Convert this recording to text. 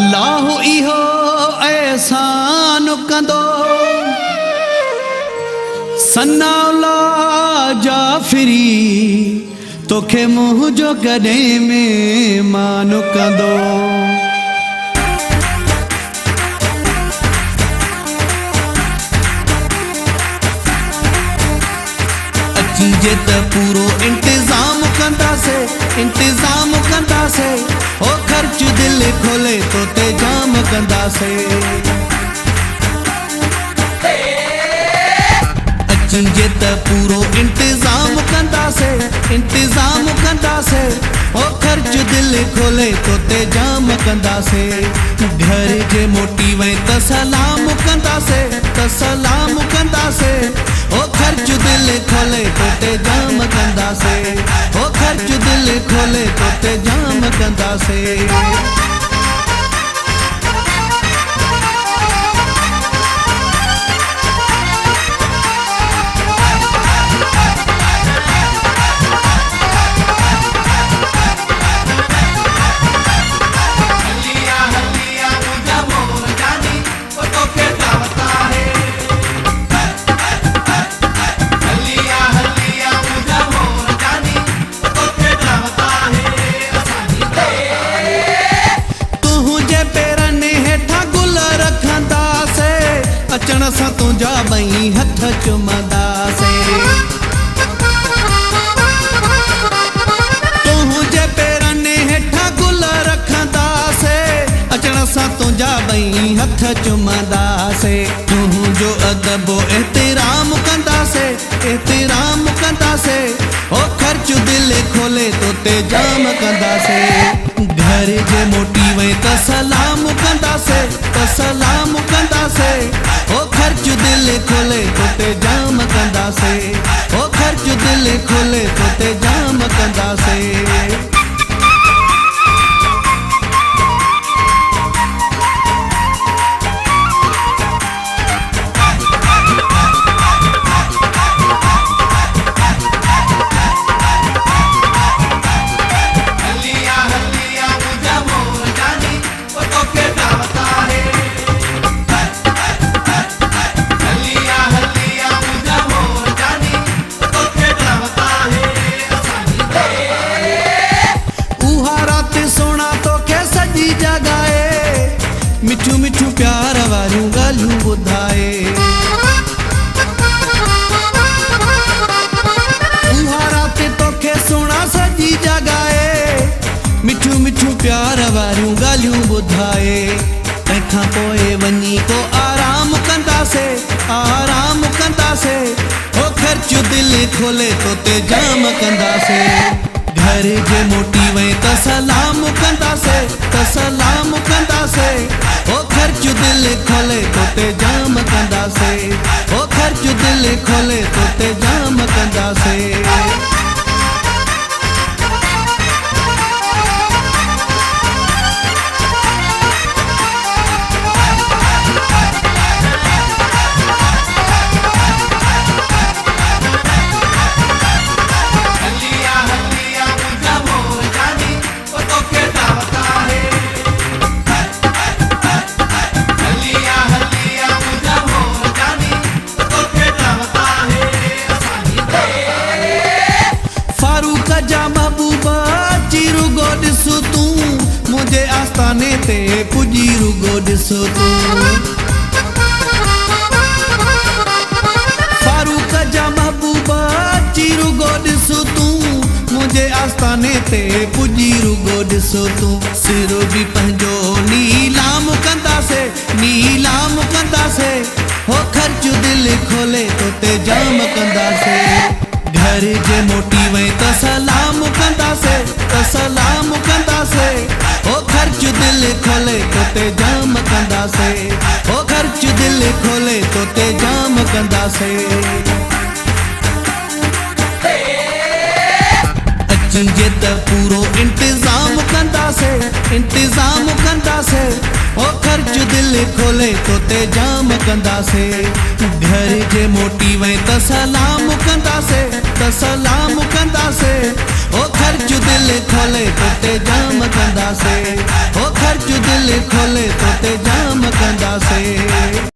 अल्लाह इहो एहसान कंदो सन्नाउला जाफरी तोखे मुँह जो गॾे में मान कंदो। अचीजे त पूरो इंतजाम कंदासे ओ खर्च दिल खोले तो ते जाम कंदासे। अचीजे त पूरो इंतजाम कंदासे ओ खर्च दिल खोले तो ते जाम कंदासे। घर जे मोटी वे त सलाम कंदासे ओ खर्च दिल खोले तो ते जाम कंदासे। ओ खर्च दिल खोले तो ते जाम कंदासे। अचण सां तुंहिंजा ॿई हथ चुमंदासे। तुंहिंजे पेरनि हेठां गुल रखंदासे अचण सां तुंहिंजा ॿई हथ चुमंदासे। तुंहिंजो अदबो एहतराम कंदासे ओ खर्च दिल खोले तो ते जाम कंदासे। घर जे मोटी वे त सलाम कंदासे ओ खर्च दिल खोले तो ते जाम कंदासे। ओ खर्च दिल खोले तो ते जाम कंदासे। मिठू मिठू प्यार वारियूं ॻाल्हियूं ॿुधाए। उहा राति तोखे सुहिणा सजी जॻाए। मिठू मिठू प्यार वारियूं ॻाल्हियूं ॿुधाए। तंहिंखां पोइ वञी को आराम कंदासे ओ खर्च दिल खोले तो ते जाम कंदासे। घर जे मोटी वे त सलाम कंदासे ओ खर्च दिल खोले तो ते जाम कंदासे। ओ खर्च दिल खोले तो ते जाम कंदासे। मुझे आस्थाने ते पुजी रुगो ॾिसो तूं। फारूक जा महबूबा रुगो ॾिसो तूं। मुझे आस्थाने ते पुजी रुगो ॾिसो तूं। सिरो बि पंहिंजो नीलाम कंदासे हो खर्च दिल खोले तो ते जाम कंदासे। घर जे मोटी वे त सलाम कंदासे ओ खर्च दिल खोले तो ते जाम कंदासे। ओ खर्च दिल खोले तो ते जाम कंदासे। अचीजे त पूरो इंतजाम कंदासे ओ खर्च दिल खोले तो ते जाम कंदासे। घर जे मोटी वे त सलाम कंदासे ओ खर्च दिल खोले तो ते जाम कंदासे। ओ खर्च दिल दिल खोले तो ते जाम कंदासे।